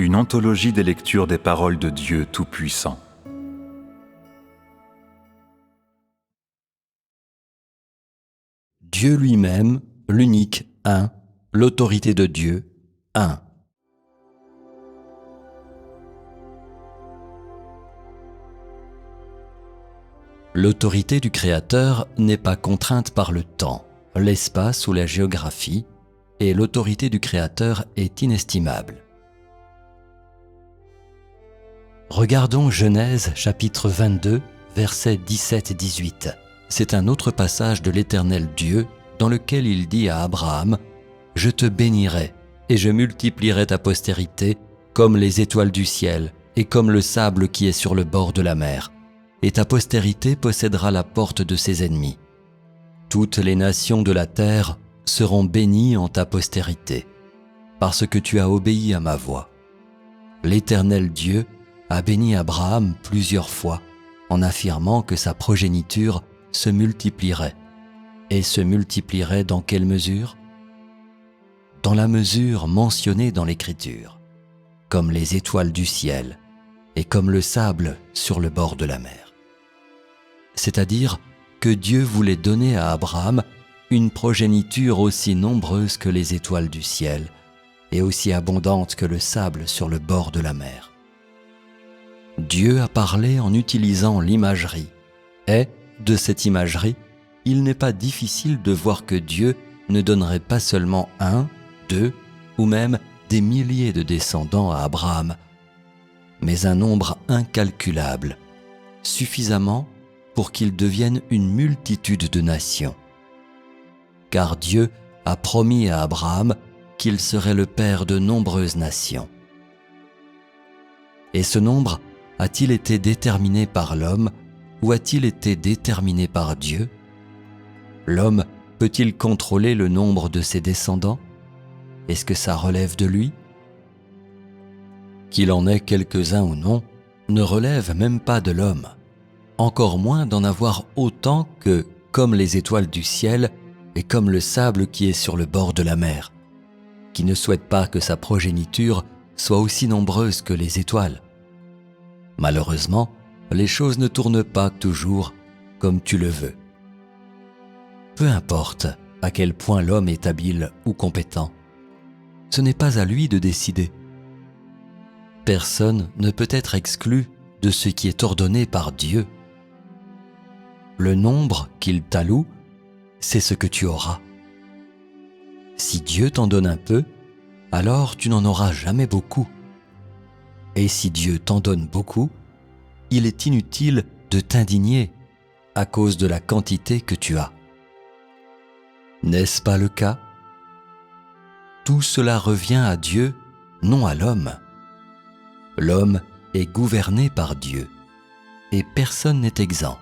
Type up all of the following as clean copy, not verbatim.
une anthologie des lectures des paroles de Dieu Tout-Puissant. Dieu lui-même, l'unique un, l'autorité de Dieu, un. L'autorité du Créateur n'est pas contrainte par le temps, l'espace ou la géographie, et l'autorité du Créateur est inestimable. Regardons Genèse chapitre 22, versets 17 et 18. C'est un autre passage de l'Éternel Dieu dans lequel il dit à Abraham « Je te bénirai et je multiplierai ta postérité comme les étoiles du ciel et comme le sable qui est sur le bord de la mer. Et ta postérité possédera la porte de ses ennemis. Toutes les nations de la terre seront bénies en ta postérité, parce que tu as obéi à ma voix. » L'Éternel Dieu a béni Abraham plusieurs fois en affirmant que sa progéniture se multiplierait. Et se multiplierait dans quelle mesure ? Dans la mesure mentionnée dans l'Écriture, comme les étoiles du ciel et comme le sable sur le bord de la mer. C'est-à-dire que Dieu voulait donner à Abraham une progéniture aussi nombreuse que les étoiles du ciel et aussi abondante que le sable sur le bord de la mer. Dieu a parlé en utilisant l'imagerie, et, de cette imagerie, il n'est pas difficile de voir que Dieu ne donnerait pas seulement 1, 2 ou même des milliers de descendants à Abraham, mais un nombre incalculable, suffisamment pour qu'il devienne une multitude de nations. Car Dieu a promis à Abraham qu'il serait le père de nombreuses nations. Et ce nombre a-t-il été déterminé par l'homme ou a-t-il été déterminé par Dieu ? L'homme peut-il contrôler le nombre de ses descendants ? Est-ce que ça relève de lui ? Qu'il en ait quelques-uns ou non, ne relève même pas de l'homme, encore moins d'en avoir autant que, comme les étoiles du ciel et comme le sable qui est sur le bord de la mer, qui ne souhaite pas que sa progéniture soit aussi nombreuse que les étoiles. Malheureusement, les choses ne tournent pas toujours comme tu le veux. Peu importe à quel point l'homme est habile ou compétent, ce n'est pas à lui de décider. Personne ne peut être exclu de ce qui est ordonné par Dieu. Le nombre qu'il t'alloue, c'est ce que tu auras. Si Dieu t'en donne un peu, alors tu n'en auras jamais beaucoup. Et si Dieu t'en donne beaucoup, il est inutile de t'indigner à cause de la quantité que tu as. N'est-ce pas le cas ? Tout cela revient à Dieu, non à l'homme. L'homme est gouverné par Dieu, et personne n'est exempt.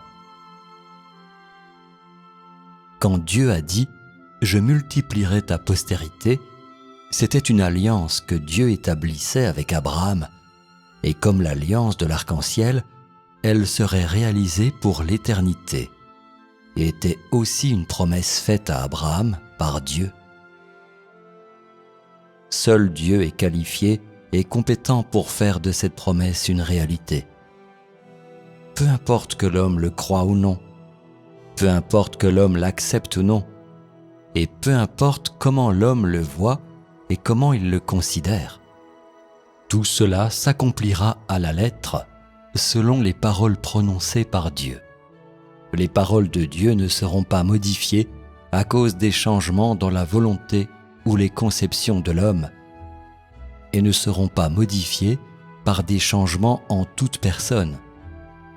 Quand Dieu a dit « Je multiplierai ta postérité », c'était une alliance que Dieu établissait avec Abraham, et comme l'alliance de l'arc-en-ciel, elle serait réalisée pour l'éternité, et était aussi une promesse faite à Abraham par Dieu. Seul Dieu est qualifié et compétent pour faire de cette promesse une réalité. Peu importe que l'homme le croie ou non, peu importe que l'homme l'accepte ou non, et peu importe comment l'homme le voit et comment il le considère. Tout cela s'accomplira à la lettre selon les paroles prononcées par Dieu. Les paroles de Dieu ne seront pas modifiées à cause des changements dans la volonté ou les conceptions de l'homme et ne seront pas modifiées par des changements en toute personne,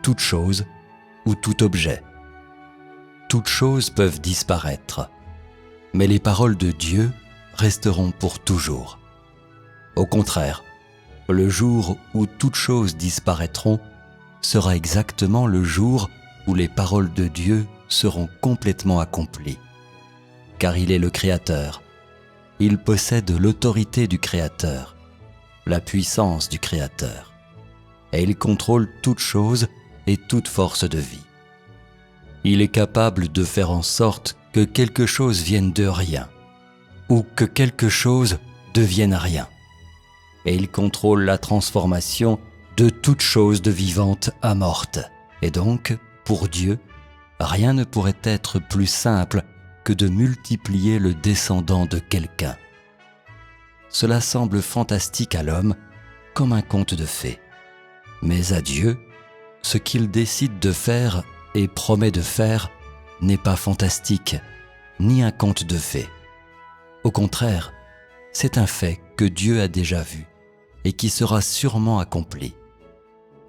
toute chose ou tout objet. Toutes choses peuvent disparaître, mais les paroles de Dieu resteront pour toujours. Au contraire, le jour où toutes choses disparaîtront sera exactement le jour où les paroles de Dieu seront complètement accomplies. Car il est le Créateur. Il possède l'autorité du Créateur, la puissance du Créateur. Et il contrôle toute chose et toute force de vie. Il est capable de faire en sorte que quelque chose vienne de rien, ou que quelque chose devienne rien. et il contrôle la transformation de toute chose de vivante à morte. Et donc, pour Dieu, rien ne pourrait être plus simple que de multiplier le descendant de quelqu'un. Cela semble fantastique à l'homme, comme un conte de fées. Mais à Dieu, ce qu'il décide de faire et promet de faire n'est pas fantastique, ni un conte de fées. Au contraire, c'est un fait que Dieu a déjà vu et qui sera sûrement accompli.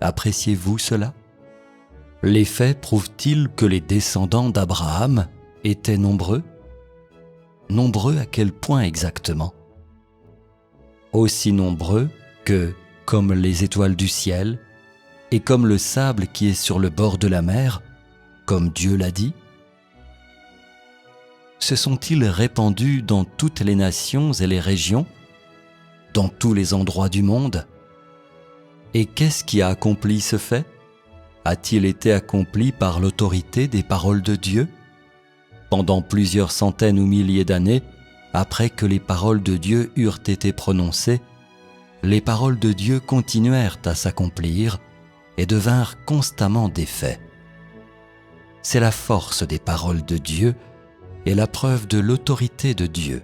Appréciez-vous cela ? Les faits prouvent-ils que les descendants d'Abraham étaient nombreux ? Nombreux à quel point exactement ? Aussi nombreux que, comme les étoiles du ciel, et comme le sable qui est sur le bord de la mer, comme Dieu l'a dit ? Se sont-ils répandus dans toutes les nations et les régions, dans tous les endroits du monde ? Et qu'est-ce qui a accompli ce fait ? A-t-il été accompli par l'autorité des paroles de Dieu ? Pendant plusieurs centaines ou milliers d'années, après que les paroles de Dieu eurent été prononcées, les paroles de Dieu continuèrent à s'accomplir et devinrent constamment des faits. C'est la force des paroles de Dieu et la preuve de l'autorité de Dieu.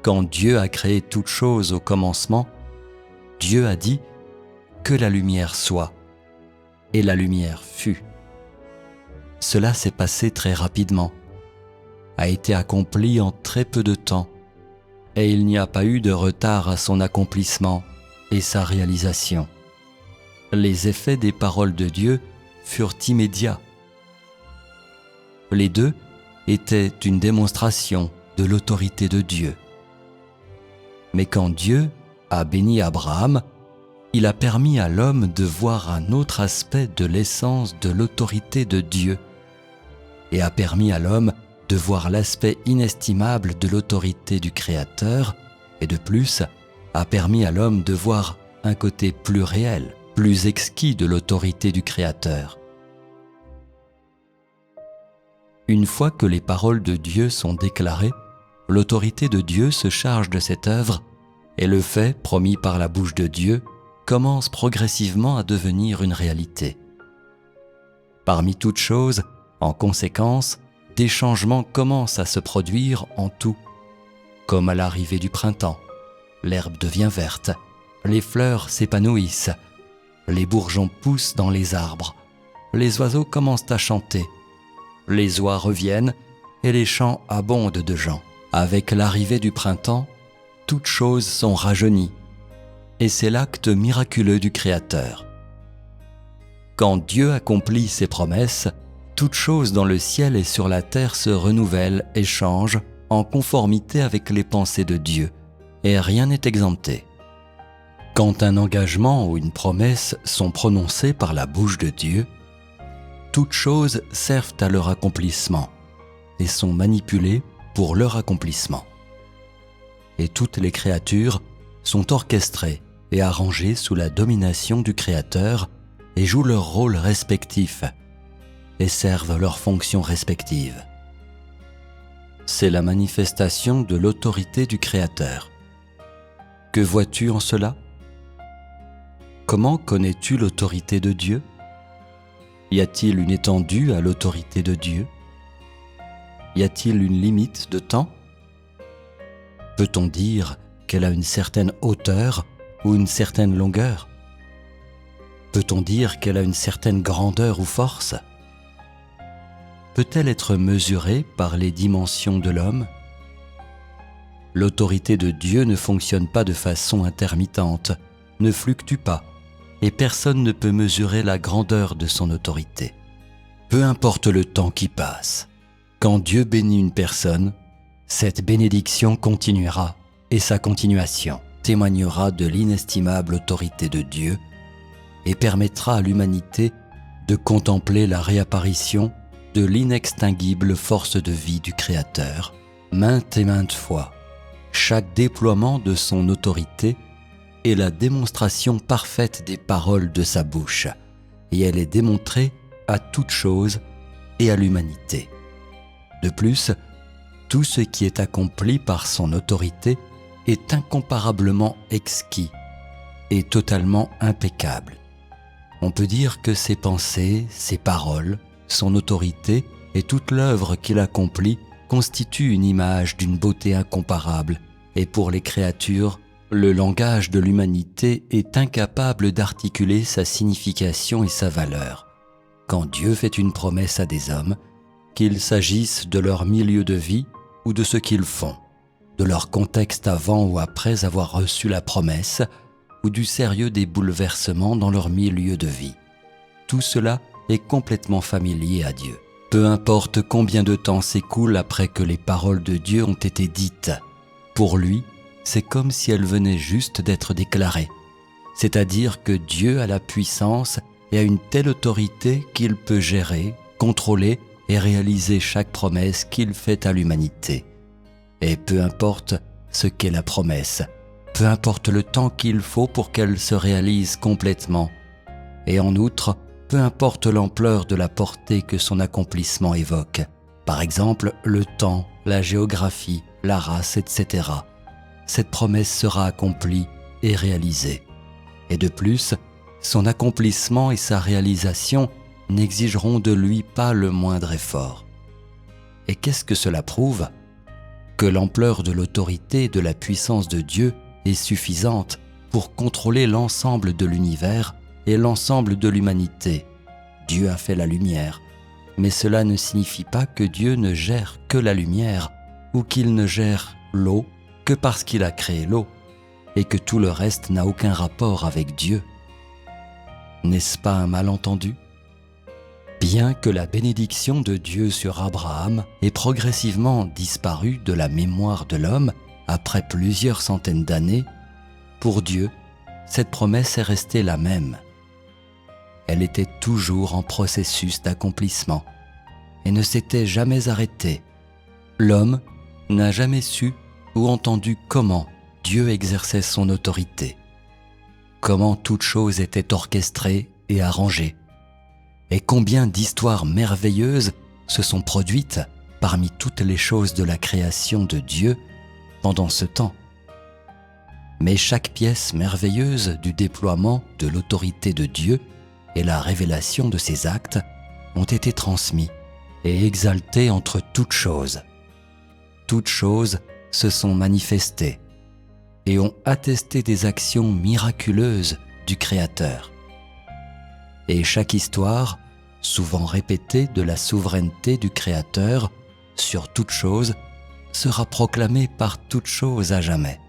Quand Dieu a créé toute chose au commencement, Dieu a dit que la lumière soit, et la lumière fut. Cela s'est passé très rapidement, a été accompli en très peu de temps, et il n'y a pas eu de retard à son accomplissement et sa réalisation. Les effets des paroles de Dieu furent immédiats. Les deux étaient une démonstration de l'autorité de Dieu. Mais quand Dieu a béni Abraham, il a permis à l'homme de voir un autre aspect de l'essence de l'autorité de Dieu et a permis à l'homme de voir l'aspect inestimable de l'autorité du Créateur et de plus a permis à l'homme de voir un côté plus réel, plus exquis de l'autorité du Créateur. Une fois que les paroles de Dieu sont déclarées, l'autorité de Dieu se charge de cette œuvre et le fait promis par la bouche de Dieu commence progressivement à devenir une réalité. Parmi toutes choses, en conséquence, des changements commencent à se produire en tout, comme à l'arrivée du printemps. L'herbe devient verte, les fleurs s'épanouissent, les bourgeons poussent dans les arbres, les oiseaux commencent à chanter, les oies reviennent et les champs abondent de gens. Avec l'arrivée du printemps, toutes choses sont rajeunies, et c'est l'acte miraculeux du Créateur. Quand Dieu accomplit ses promesses, toutes choses dans le ciel et sur la terre se renouvellent et changent en conformité avec les pensées de Dieu, et rien n'est exempté. Quand un engagement ou une promesse sont prononcés par la bouche de Dieu, toutes choses servent à leur accomplissement et sont manipulées pour leur accomplissement. Et toutes les créatures sont orchestrées et arrangées sous la domination du Créateur et jouent leur rôle respectif et servent leurs fonctions respectives. C'est la manifestation de l'autorité du Créateur. Que vois-tu en cela ? Comment connais-tu l'autorité de Dieu ? Y a-t-il une étendue à l'autorité de Dieu ? Y a-t-il une limite de temps ? Peut-on dire qu'elle a une certaine hauteur ou une certaine longueur ? Peut-on dire qu'elle a une certaine grandeur ou force ? Peut-elle être mesurée par les dimensions de l'homme ? L'autorité de Dieu ne fonctionne pas de façon intermittente, ne fluctue pas, et personne ne peut mesurer la grandeur de son autorité. Peu importe le temps qui passe, quand Dieu bénit une personne, cette bénédiction continuera et sa continuation témoignera de l'inestimable autorité de Dieu et permettra à l'humanité de contempler la réapparition de l'inextinguible force de vie du Créateur, maintes et maintes fois. Chaque déploiement de son autorité est la démonstration parfaite des paroles de sa bouche, et elle est démontrée à toute chose et à l'humanité. De plus, tout ce qui est accompli par son autorité est incomparablement exquis et totalement impeccable. On peut dire que ses pensées, ses paroles, son autorité et toute l'œuvre qu'il accomplit constituent une image d'une beauté incomparable, et pour les créatures, le langage de l'humanité est incapable d'articuler sa signification et sa valeur. Quand Dieu fait une promesse à des hommes, qu'il s'agisse de leur milieu de vie ou de ce qu'ils font, de leur contexte avant ou après avoir reçu la promesse, ou du sérieux des bouleversements dans leur milieu de vie. Tout cela est complètement familier à Dieu. Peu importe combien de temps s'écoule après que les paroles de Dieu ont été dites, pour lui, c'est comme si elles venaient juste d'être déclarées. C'est-à-dire que Dieu a la puissance et a une telle autorité qu'il peut gérer, contrôler et réaliser chaque promesse qu'il fait à l'humanité. Et peu importe ce qu'est la promesse, peu importe le temps qu'il faut pour qu'elle se réalise complètement. Et en outre, peu importe l'ampleur de la portée que son accomplissement évoque. Par exemple, le temps, la géographie, la race, etc. Cette promesse sera accomplie et réalisée. Et de plus, son accomplissement et sa réalisation n'exigeront de lui pas le moindre effort. Et qu'est-ce que cela prouve ? Que l'ampleur de l'autorité et de la puissance de Dieu est suffisante pour contrôler l'ensemble de l'univers et l'ensemble de l'humanité. Dieu a fait la lumière, mais cela ne signifie pas que Dieu ne gère que la lumière ou qu'il ne gère l'eau que parce qu'il a créé l'eau et que tout le reste n'a aucun rapport avec Dieu. N'est-ce pas un malentendu ? Bien que la bénédiction de Dieu sur Abraham ait progressivement disparu de la mémoire de l'homme après plusieurs centaines d'années, pour Dieu, cette promesse est restée la même. Elle était toujours en processus d'accomplissement et ne s'était jamais arrêtée. L'homme n'a jamais su ou entendu comment Dieu exerçait son autorité, comment toute chose était orchestrée et arrangée, et combien d'histoires merveilleuses se sont produites parmi toutes les choses de la création de Dieu pendant ce temps. Mais chaque pièce merveilleuse du déploiement de l'autorité de Dieu et la révélation de ses actes ont été transmis et exaltés entre toutes choses. Toutes choses se sont manifestées et ont attesté des actions miraculeuses du Créateur. Et chaque histoire, souvent répétée de la souveraineté du Créateur sur toute chose, sera proclamée par toute chose à jamais.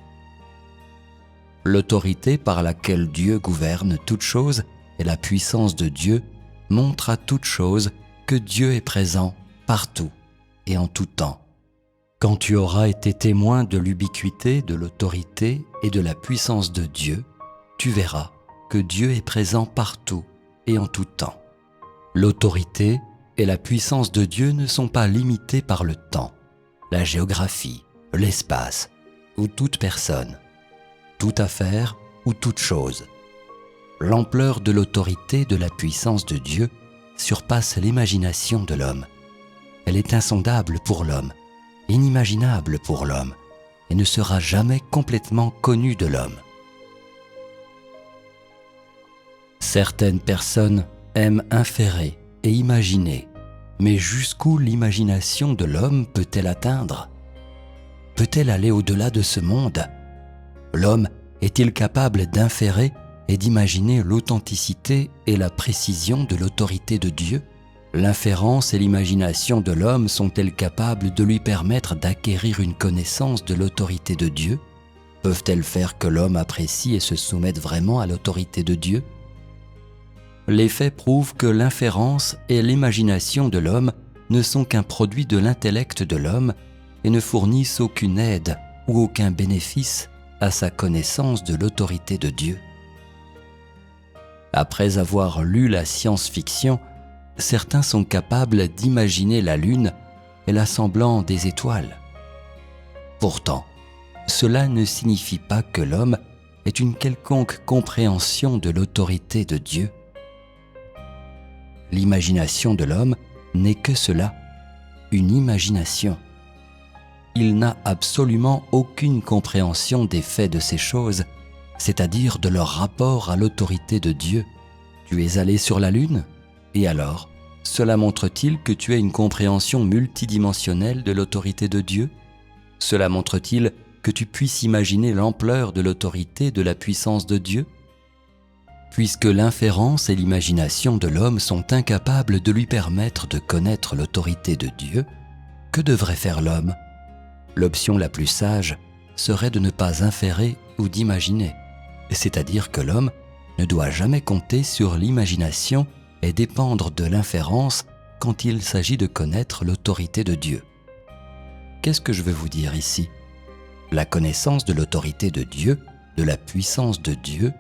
L'autorité par laquelle Dieu gouverne toute chose et la puissance de Dieu montrent à toute chose que Dieu est présent partout et en tout temps. Quand tu auras été témoin de l'ubiquité, de l'autorité et de la puissance de Dieu, tu verras que Dieu est présent partout et en tout temps. L'autorité et la puissance de Dieu ne sont pas limitées par le temps, la géographie, l'espace ou toute personne, toute affaire ou toute chose. L'ampleur de l'autorité et de la puissance de Dieu surpasse l'imagination de l'homme. Elle est insondable pour l'homme, inimaginable pour l'homme, et ne sera jamais complètement connue de l'homme. Certaines personnes aiment inférer et imaginer, mais jusqu'où l'imagination de l'homme peut-elle atteindre ? Peut-elle aller au-delà de ce monde ? L'homme est-il capable d'inférer et d'imaginer l'authenticité et la précision de l'autorité de Dieu ? L'inférence et l'imagination de l'homme sont-elles capables de lui permettre d'acquérir une connaissance de l'autorité de Dieu ? Peuvent-elles faire que l'homme apprécie et se soumette vraiment à l'autorité de Dieu ? Les faits prouvent que l'inférence et l'imagination de l'homme ne sont qu'un produit de l'intellect de l'homme et ne fournissent aucune aide ou aucun bénéfice à sa connaissance de l'autorité de Dieu. Après avoir lu la science-fiction, certains sont capables d'imaginer la Lune et l'assemblant des étoiles. Pourtant, cela ne signifie pas que l'homme ait une quelconque compréhension de l'autorité de Dieu. L'imagination de l'homme n'est que cela, une imagination. il n'a absolument aucune compréhension des faits de ces choses, c'est-à-dire de leur rapport à l'autorité de Dieu. Tu es allé sur la Lune? Et alors, cela montre-t-il que tu as une compréhension multidimensionnelle de l'autorité de Dieu? Cela montre-t-il que tu puisses imaginer l'ampleur de l'autorité de la puissance de Dieu? Puisque l'inférence et l'imagination de l'homme sont incapables de lui permettre de connaître l'autorité de Dieu, que devrait faire l'homme? L'option la plus sage serait de ne pas inférer ou d'imaginer, c'est-à-dire que l'homme ne doit jamais compter sur l'imagination et dépendre de l'inférence quand il s'agit de connaître l'autorité de Dieu. Qu'est-ce que je veux vous dire ici? La connaissance de l'autorité de Dieu, de la puissance de Dieu,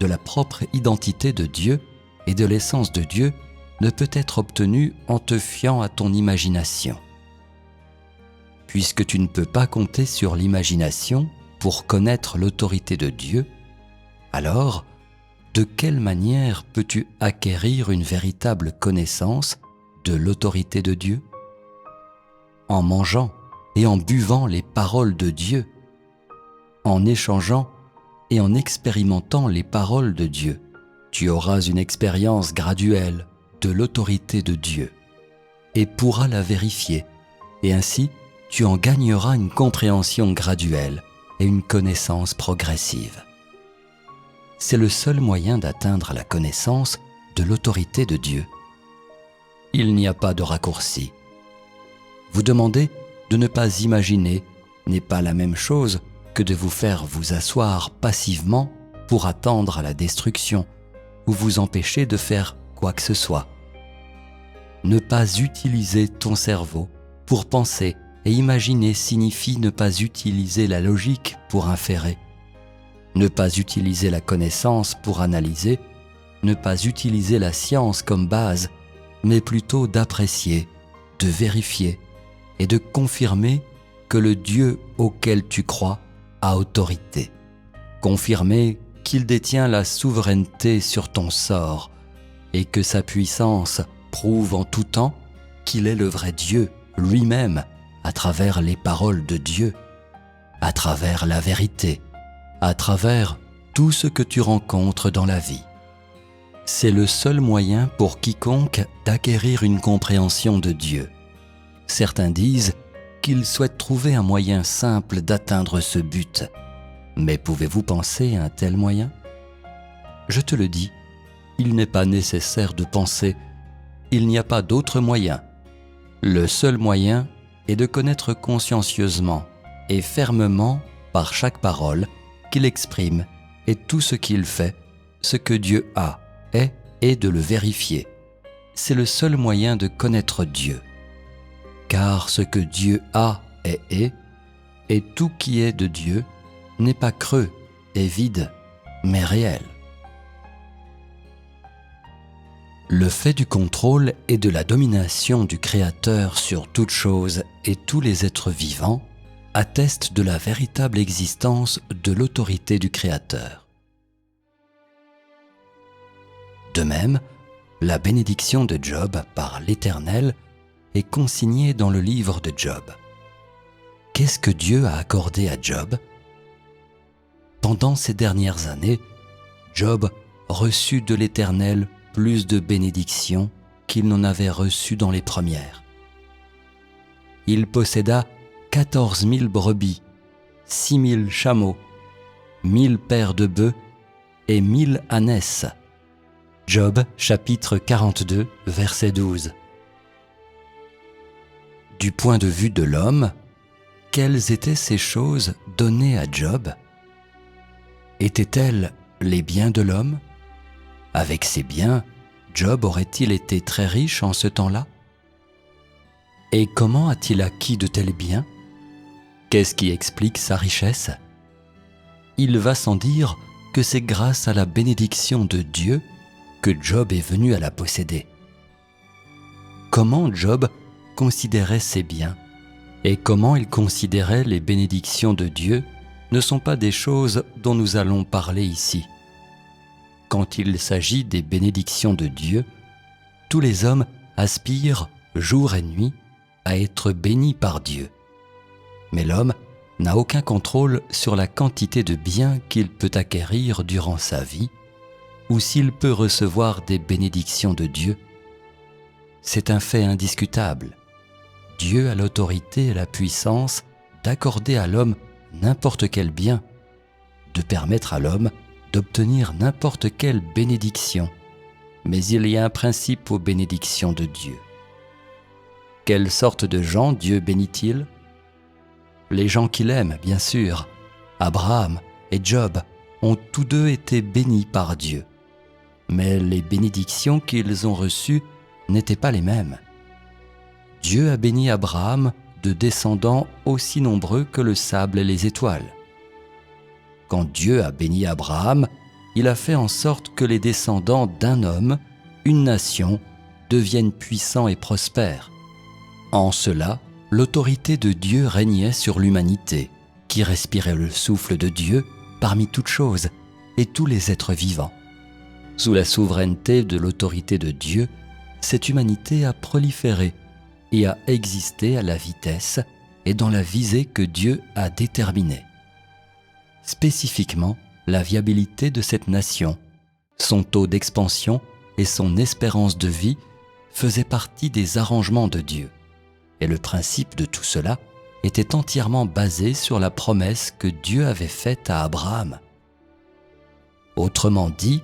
de la propre identité de Dieu et de l'essence de Dieu ne peut être obtenue en te fiant à ton imagination. Puisque tu ne peux pas compter sur l'imagination pour connaître l'autorité de Dieu, alors, de quelle manière peux-tu acquérir une véritable connaissance de l'autorité de Dieu? En mangeant et en buvant les paroles de Dieu, en échangeant et en expérimentant les paroles de Dieu, tu auras une expérience graduelle de l'autorité de Dieu et pourras la vérifier, et ainsi tu en gagneras une compréhension graduelle et une connaissance progressive. C'est le seul moyen d'atteindre la connaissance de l'autorité de Dieu. Il n'y a pas de raccourci. Vous demander de ne pas imaginer n'est pas la même chose que de vous faire vous asseoir passivement pour attendre la destruction ou vous empêcher de faire quoi que ce soit. Ne pas utiliser ton cerveau pour penser et imaginer signifie ne pas utiliser la logique pour inférer. Ne pas utiliser la connaissance pour analyser, ne pas utiliser la science comme base, mais plutôt d'apprécier, de vérifier et de confirmer que le Dieu auquel tu crois a autorité. Confirmer qu'il détient la souveraineté sur ton sort et que sa puissance prouve en tout temps qu'il est le vrai Dieu lui-même à travers les paroles de Dieu, à travers la vérité, à travers tout ce que tu rencontres dans la vie. C'est le seul moyen pour quiconque d'acquérir une compréhension de Dieu. Certains disent qu'ils souhaitent trouver un moyen simple d'atteindre ce but. Mais pouvez-vous penser à un tel moyen? Je te le dis, il n'est pas nécessaire de penser. Il n'y a pas d'autre moyen. Le seul moyen est de connaître consciencieusement et fermement par chaque parole qu'il exprime et tout ce qu'il fait, ce que Dieu a, est et de le vérifier. C'est le seul moyen de connaître Dieu. Car ce que Dieu a est, et tout qui est de Dieu n'est pas creux et vide, mais réel. Le fait du contrôle et de la domination du Créateur sur toute chose et tous les êtres vivants atteste de la véritable existence de l'autorité du Créateur. De même, la bénédiction de Job par l'Éternel est consignée dans le livre de Job. Qu'est-ce que Dieu a accordé à Job? Pendant ces dernières années, Job reçut de l'Éternel plus de bénédictions qu'il n'en avait reçu dans les premières. Il posséda 14 000 brebis, 6 000 chameaux, 1000 paires de bœufs et 1000 ânesses. Job chapitre 42, verset 12. Du point de vue de l'homme, quelles étaient ces choses données à Job? Étaient-elles les biens de l'homme? Avec ces biens, Job aurait-il été très riche en ce temps-là? Et comment a-t-il acquis de tels biens? Qu'est-ce qui explique sa richesse? Il va sans dire que c'est grâce à la bénédiction de Dieu que Job est venu à la posséder. Comment Job considérait ses biens et comment il considérait les bénédictions de Dieu ne sont pas des choses dont nous allons parler ici. Quand il s'agit des bénédictions de Dieu, tous les hommes aspirent, jour et nuit, à être bénis par Dieu. Mais l'homme n'a aucun contrôle sur la quantité de biens qu'il peut acquérir durant sa vie ou s'il peut recevoir des bénédictions de Dieu. C'est un fait indiscutable. Dieu a l'autorité et la puissance d'accorder à l'homme n'importe quel bien, de permettre à l'homme d'obtenir n'importe quelle bénédiction. Mais il y a un principe aux bénédictions de Dieu. Quelle sorte de gens Dieu bénit-il ? Les gens qu'il aime, bien sûr. Abraham et Job ont tous deux été bénis par Dieu. Mais les bénédictions qu'ils ont reçues n'étaient pas les mêmes. Dieu a béni Abraham de descendants aussi nombreux que le sable et les étoiles. Quand Dieu a béni Abraham, il a fait en sorte que les descendants d'un homme, une nation, deviennent puissants et prospères. En cela, l'autorité de Dieu régnait sur l'humanité, qui respirait le souffle de Dieu parmi toutes choses et tous les êtres vivants. Sous la souveraineté de l'autorité de Dieu, cette humanité a proliféré et a existé à la vitesse et dans la visée que Dieu a déterminée. Spécifiquement, la viabilité de cette nation, son taux d'expansion et son espérance de vie faisaient partie des arrangements de Dieu. Et le principe de tout cela était entièrement basé sur la promesse que Dieu avait faite à Abraham. Autrement dit,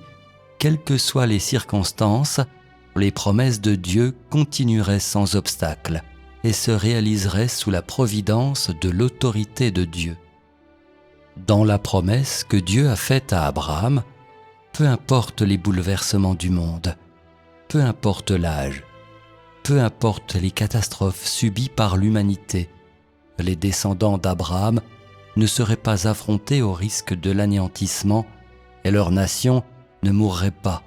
quelles que soient les circonstances, les promesses de Dieu continueraient sans obstacle et se réaliseraient sous la providence de l'autorité de Dieu. Dans la promesse que Dieu a faite à Abraham, peu importe les bouleversements du monde, peu importe l'âge, peu importe les catastrophes subies par l'humanité, les descendants d'Abraham ne seraient pas affrontés au risque de l'anéantissement et leur nation ne mourrait pas.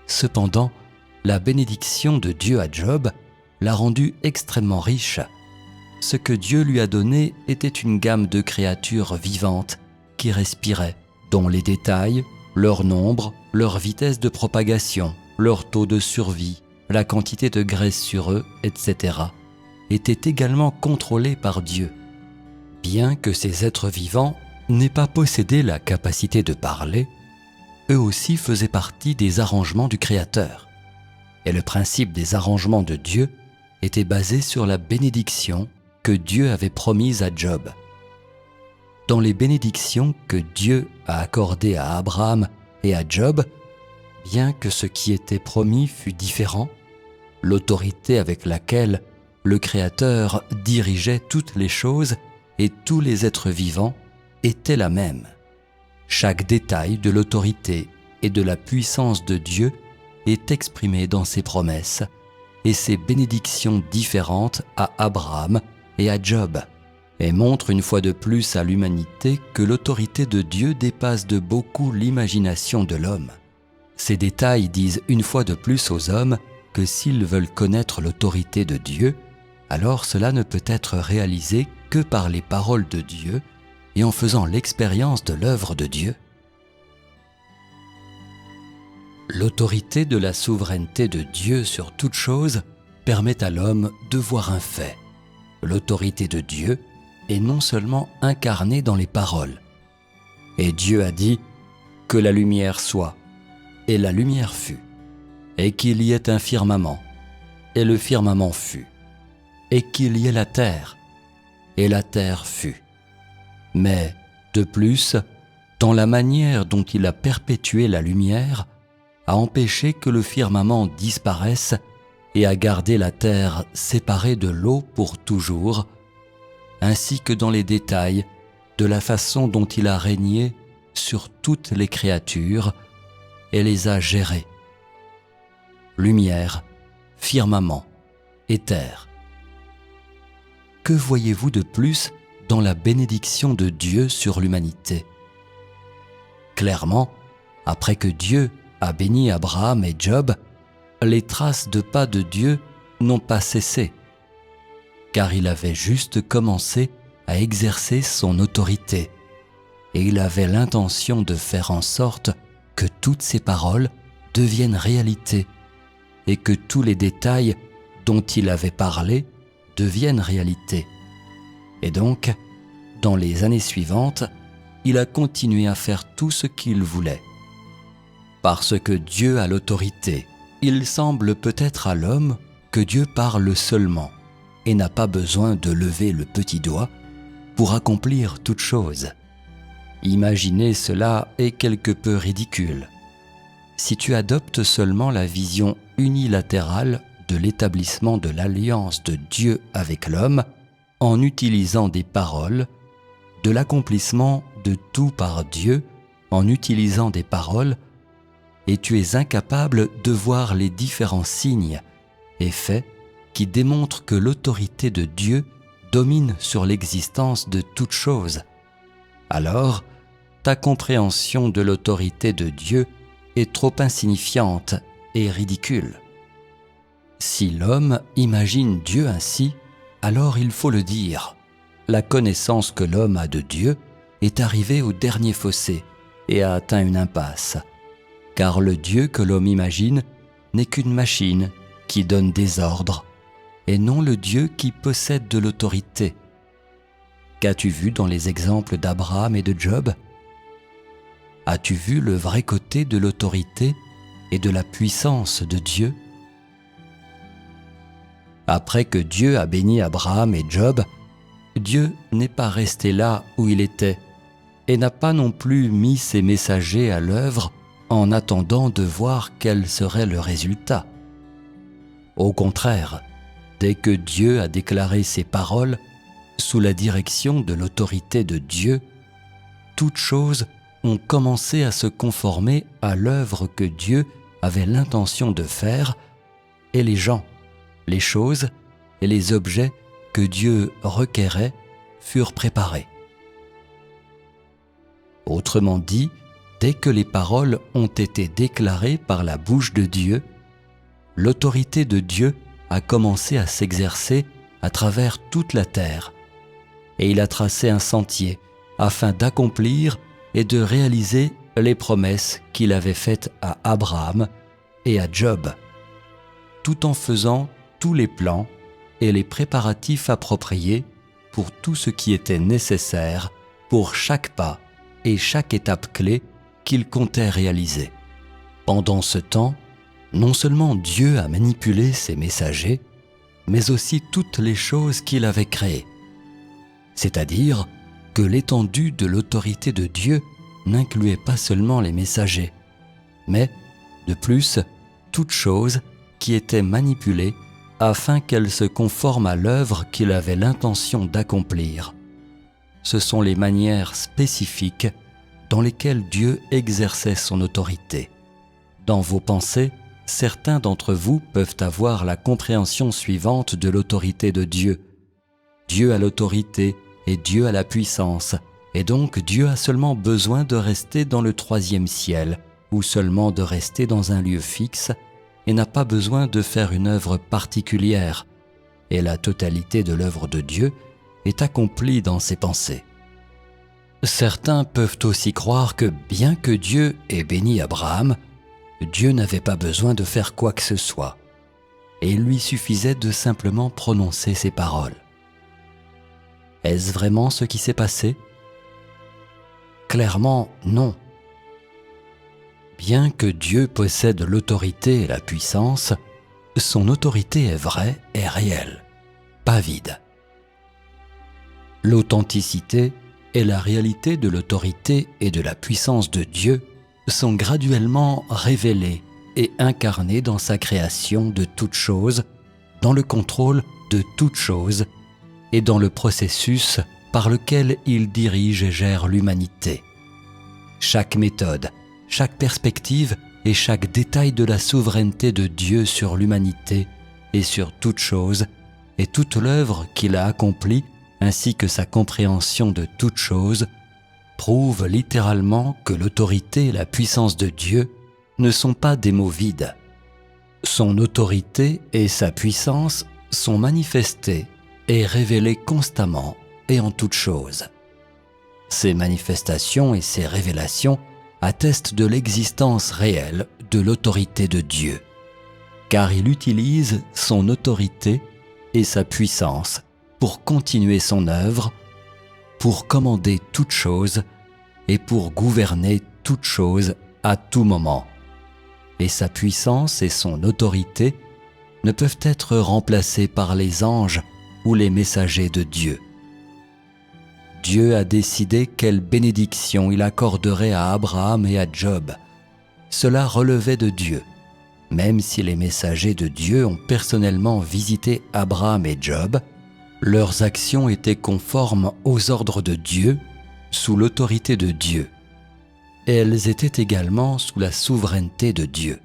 Cependant, la bénédiction de Dieu à Job l'a rendu extrêmement riche. Ce que Dieu lui a donné était une gamme de créatures vivantes qui respiraient, dont les détails, leur nombre, leur vitesse de propagation, leur taux de survie, la quantité de graisse sur eux, etc., étaient également contrôlés par Dieu. Bien que ces êtres vivants n'aient pas possédé la capacité de parler, eux aussi faisaient partie des arrangements du Créateur. Et le principe des arrangements de Dieu était basé sur la bénédiction que Dieu avait promise à Job. Dans les bénédictions que Dieu a accordées à Abraham et à Job, bien que ce qui était promis fût différent, l'autorité avec laquelle le Créateur dirigeait toutes les choses et tous les êtres vivants était la même. Chaque détail de l'autorité et de la puissance de Dieu est exprimé dans ses promesses et ses bénédictions différentes à Abraham et à Job, et montre une fois de plus à l'humanité que l'autorité de Dieu dépasse de beaucoup l'imagination de l'homme. Ces détails disent une fois de plus aux hommes que s'ils veulent connaître l'autorité de Dieu, alors cela ne peut être réalisé que par les paroles de Dieu et en faisant l'expérience de l'œuvre de Dieu. L'autorité de la souveraineté de Dieu sur toute chose permet à l'homme de voir un fait. L'autorité de Dieu est non seulement incarnée dans les paroles. Et Dieu a dit que la lumière soit, et la lumière fut, et qu'il y ait un firmament, et le firmament fut, et qu'il y ait la terre, et la terre fut. Mais, de plus, dans la manière dont il a perpétué la lumière, a empêché que le firmament disparaisse et a gardé la terre séparée de l'eau pour toujours, ainsi que dans les détails de la façon dont il a régné sur toutes les créatures et les a gérées. Lumière, firmament et terre. Que voyez-vous de plus dans la bénédiction de Dieu sur l'humanité ? Clairement, après que Dieu a béni Abraham et Job, les traces de pas de Dieu n'ont pas cessé, car il avait juste commencé à exercer son autorité, et il avait l'intention de faire en sorte que toutes ses paroles deviennent réalité, et que tous les détails dont il avait parlé deviennent réalité. Et donc, dans les années suivantes, il a continué à faire tout ce qu'il voulait. Parce que Dieu a l'autorité, il semble peut-être à l'homme que Dieu parle seulement et n'a pas besoin de lever le petit doigt pour accomplir toute chose. Imaginer cela est quelque peu ridicule. Si tu adoptes seulement la vision unilatérale de l'établissement de l'alliance de Dieu avec l'homme, en utilisant des paroles, de l'accomplissement de tout par Dieu en utilisant des paroles, et tu es incapable de voir les différents signes et faits qui démontrent que l'autorité de Dieu domine sur l'existence de toute chose, alors ta compréhension de l'autorité de Dieu est trop insignifiante et ridicule. Si l'homme imagine Dieu ainsi, alors il faut le dire. La connaissance que l'homme a de Dieu est arrivée au dernier fossé et a atteint une impasse. Car le Dieu que l'homme imagine n'est qu'une machine qui donne des ordres, et non le Dieu qui possède de l'autorité. Qu'as-tu vu dans les exemples d'Abraham et de Job ? As-tu vu le vrai côté de l'autorité et de la puissance de Dieu ? Après que Dieu a béni Abraham et Job, Dieu n'est pas resté là où il était et n'a pas non plus mis ses messagers à l'œuvre en attendant de voir quel serait le résultat. Au contraire, dès que Dieu a déclaré ses paroles, sous la direction de l'autorité de Dieu, toutes choses ont commencé à se conformer à l'œuvre que Dieu avait l'intention de faire, et les gens, les choses et les objets que Dieu requérait furent préparés. Autrement dit, dès que les paroles ont été déclarées par la bouche de Dieu, l'autorité de Dieu a commencé à s'exercer à travers toute la terre, et il a tracé un sentier afin d'accomplir et de réaliser les promesses qu'il avait faites à Abraham et à Job, tout en faisant tous les plans et les préparatifs appropriés pour tout ce qui était nécessaire pour chaque pas et chaque étape clé qu'il comptait réaliser. Pendant ce temps, non seulement Dieu a manipulé ses messagers, mais aussi toutes les choses qu'il avait créées. C'est-à-dire que l'étendue de l'autorité de Dieu n'incluait pas seulement les messagers, mais, de plus, toutes choses qui étaient manipulées afin qu'elles se conforment à l'œuvre qu'il avait l'intention d'accomplir. Ce sont les manières spécifiques dans lesquelles Dieu exerçait son autorité. Dans vos pensées, certains d'entre vous peuvent avoir la compréhension suivante de l'autorité de Dieu. Dieu a l'autorité et Dieu a la puissance, et donc Dieu a seulement besoin de rester dans le troisième ciel, ou seulement de rester dans un lieu fixe, et n'a pas besoin de faire une œuvre particulière, et la totalité de l'œuvre de Dieu est accomplie dans ses pensées. Certains peuvent aussi croire que bien que Dieu ait béni Abraham, Dieu n'avait pas besoin de faire quoi que ce soit, et il lui suffisait de simplement prononcer ses paroles. Est-ce vraiment ce qui s'est passé ? Clairement, non. Bien que Dieu possède l'autorité et la puissance, son autorité est vraie et réelle, pas vide. L'authenticité et la réalité de l'autorité et de la puissance de Dieu sont graduellement révélées et incarnées dans sa création de toutes choses, dans le contrôle de toutes choses et dans le processus par lequel il dirige et gère l'humanité. Chaque méthode, chaque perspective et chaque détail de la souveraineté de Dieu sur l'humanité et sur toute chose, et toute l'œuvre qu'il a accomplie, ainsi que sa compréhension de toute chose, prouvent littéralement que l'autorité et la puissance de Dieu ne sont pas des mots vides. Son autorité et sa puissance sont manifestées et révélées constamment et en toutes choses. Ces manifestations et ces révélations attestent de l'existence réelle de l'autorité de Dieu, car il utilise son autorité et sa puissance pour continuer son œuvre, pour commander toutes choses et pour gouverner toutes choses à tout moment. Et sa puissance et son autorité ne peuvent être remplacées par les anges ou les messagers de Dieu. Dieu a décidé quelle bénédiction il accorderait à Abraham et à Job. Cela relevait de Dieu, même si les messagers de Dieu ont personnellement visité Abraham et Job. Leurs actions étaient conformes aux ordres de Dieu, sous l'autorité de Dieu. Et elles étaient également sous la souveraineté de Dieu.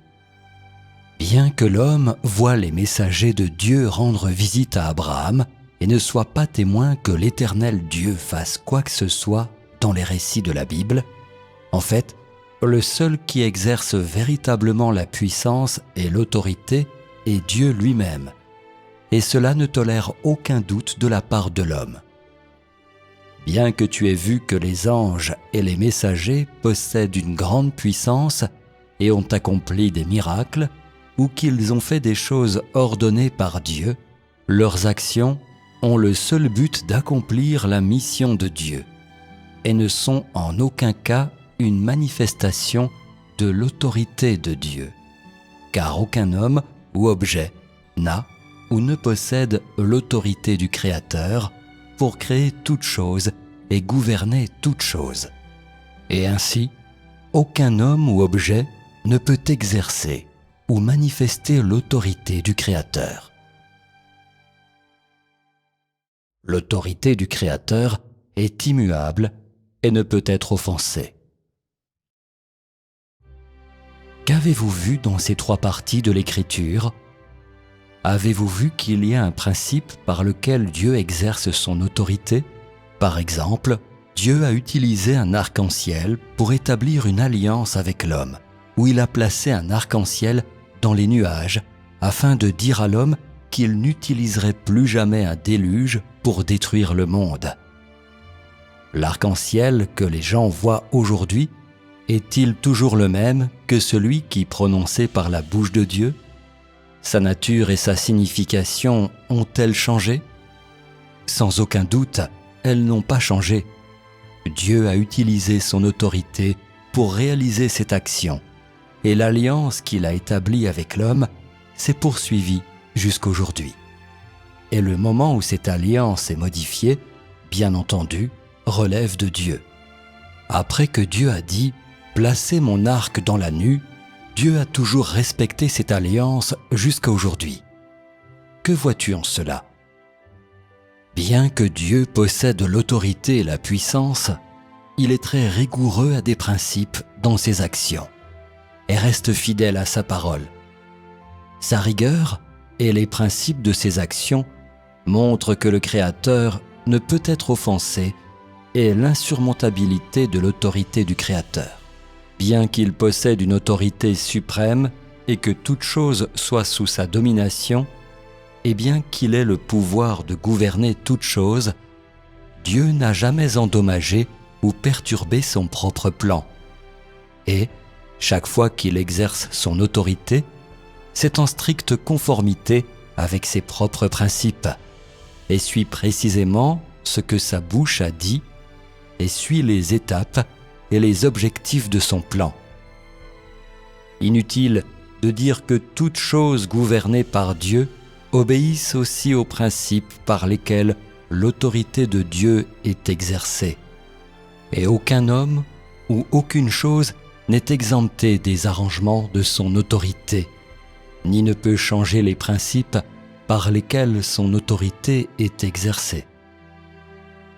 Bien que l'homme voie les messagers de Dieu rendre visite à Abraham et ne soit pas témoin que l'Éternel Dieu fasse quoi que ce soit dans les récits de la Bible, en fait, le seul qui exerce véritablement la puissance et l'autorité est Dieu lui-même. Et cela ne tolère aucun doute de la part de l'homme. Bien que tu aies vu que les anges et les messagers possèdent une grande puissance et ont accompli des miracles, ou qu'ils ont fait des choses ordonnées par Dieu, leurs actions ont le seul but d'accomplir la mission de Dieu et ne sont en aucun cas une manifestation de l'autorité de Dieu, car aucun homme ou objet n'a ou ne possède l'autorité du Créateur pour créer toutes choses et gouverner toutes choses. Et ainsi, aucun homme ou objet ne peut exercer ou manifester l'autorité du Créateur. L'autorité du Créateur est immuable et ne peut être offensée. Qu'avez-vous vu dans ces trois parties de l'Écriture ? Avez-vous vu qu'il y a un principe par lequel Dieu exerce son autorité ? Par exemple, Dieu a utilisé un arc-en-ciel pour établir une alliance avec l'homme, où il a placé un arc-en-ciel dans les nuages afin de dire à l'homme qu'il n'utiliserait plus jamais un déluge pour détruire le monde. L'arc-en-ciel que les gens voient aujourd'hui est-il toujours le même que celui qui prononçait par la bouche de Dieu ? Sa nature et sa signification ont-elles changé ? Sans aucun doute, elles n'ont pas changé. Dieu a utilisé son autorité pour réaliser cette action, et l'alliance qu'il a établie avec l'homme s'est poursuivie jusqu'aujourd'hui. Et le moment où cette alliance est modifiée, bien entendu, relève de Dieu. Après que Dieu a dit « Placez mon arc dans la nue », Dieu a toujours respecté cette alliance jusqu'à aujourd'hui. Que vois-tu en cela ? Bien que Dieu possède l'autorité et la puissance, il est très rigoureux à des principes dans ses actions et reste fidèle à sa parole. Sa rigueur et les principes de ses actions montrent que le Créateur ne peut être offensé et l'insurmontabilité de l'autorité du Créateur. Bien qu'il possède une autorité suprême et que toute chose soit sous sa domination, et bien qu'il ait le pouvoir de gouverner toute chose, Dieu n'a jamais endommagé ou perturbé son propre plan. Et, chaque fois qu'il exerce son autorité, c'est en stricte conformité avec ses propres principes, et suit précisément ce que sa bouche a dit, et suit les étapes et les objectifs de son plan. Inutile de dire que toute chose gouvernée par Dieu obéissent aussi aux principes par lesquels l'autorité de Dieu est exercée. Et aucun homme ou aucune chose n'est exempté des arrangements de son autorité, ni ne peut changer les principes par lesquels son autorité est exercée.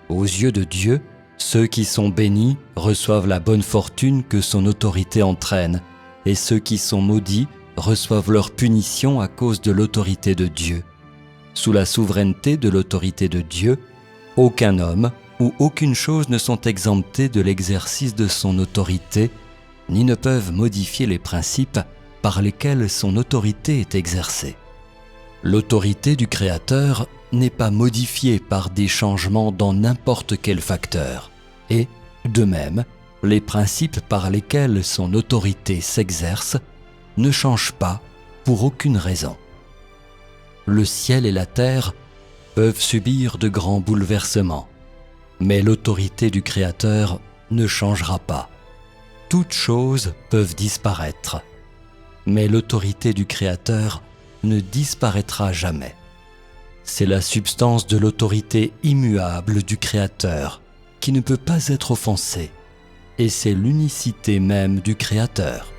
Aux yeux de Dieu, ceux qui sont bénis reçoivent la bonne fortune que son autorité entraîne, et ceux qui sont maudits reçoivent leur punition à cause de l'autorité de Dieu. Sous la souveraineté de l'autorité de Dieu, aucun homme ou aucune chose ne sont exemptés de l'exercice de son autorité, ni ne peuvent modifier les principes par lesquels son autorité est exercée. L'autorité du Créateur n'est pas modifiée par des changements dans n'importe quel facteur, et, de même, les principes par lesquels son autorité s'exerce ne changent pas pour aucune raison. Le ciel et la terre peuvent subir de grands bouleversements, mais l'autorité du Créateur ne changera pas. Toutes choses peuvent disparaître, mais l'autorité du Créateur ne disparaîtra jamais. C'est la substance de l'autorité immuable du Créateur qui ne peut pas être offensée, et c'est l'unicité même du Créateur.